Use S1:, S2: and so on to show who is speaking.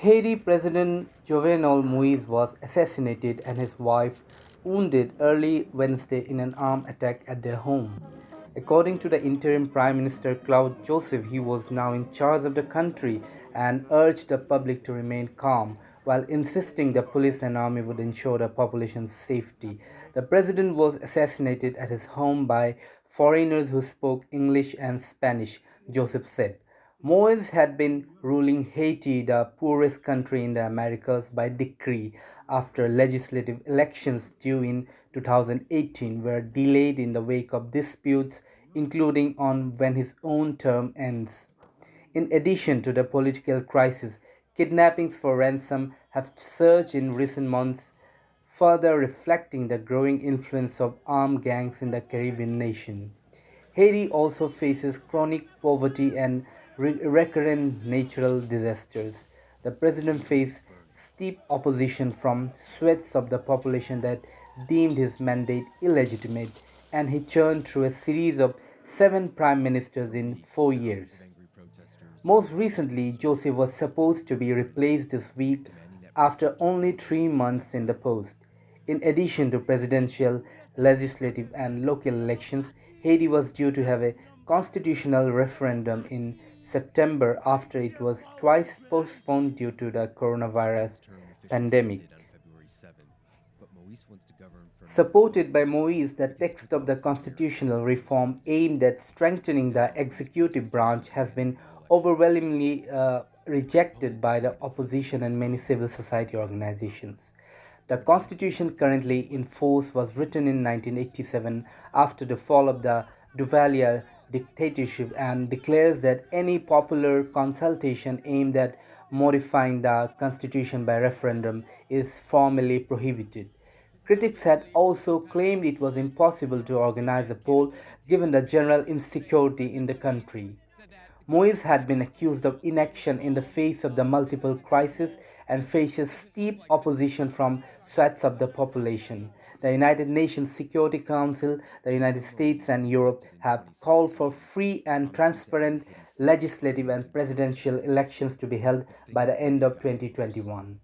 S1: Haiti President Jovenel Moise was assassinated and his wife wounded early Wednesday in an armed attack at their home. According to the interim Prime Minister Claude Joseph, he was now in charge of the country and urged the public to remain calm while insisting the police and army would ensure the population's safety. The president was assassinated at his home by foreigners who spoke English and Spanish, Joseph said. Moise had been ruling Haiti, the poorest country in the Americas, by decree after legislative elections due in 2018 were delayed in the wake of disputes, including on when his own term ends. In addition to the political crisis, kidnappings for ransom have surged in recent months, further reflecting the growing influence of armed gangs in the Caribbean nation. Haiti also faces chronic poverty and recurrent natural disasters. The president faced steep opposition from swathes of the population that deemed his mandate illegitimate, and he churned through a series of 7 prime ministers in 4 years. Most recently, Joseph was supposed to be replaced this week after only 3 months in the post. In addition to presidential, legislative, and local elections, Haiti was due to have a constitutional referendum in September after it was twice postponed due to the coronavirus pandemic. Supported by Moise, the text of the constitutional reform aimed at strengthening the executive branch has been overwhelmingly rejected by the opposition and many civil society organizations. The constitution currently in force was written in 1987 after the fall of the Duvalier dictatorship and declares that any popular consultation aimed at modifying the constitution by referendum is formally prohibited. Critics had also claimed it was impossible to organize a poll given the general insecurity in the country. Moise had been accused of inaction in the face of the multiple crises and faces steep opposition from swathes of the population. The United Nations Security Council, the United States, and Europe have called for free and transparent legislative and presidential elections to be held by the end of 2021.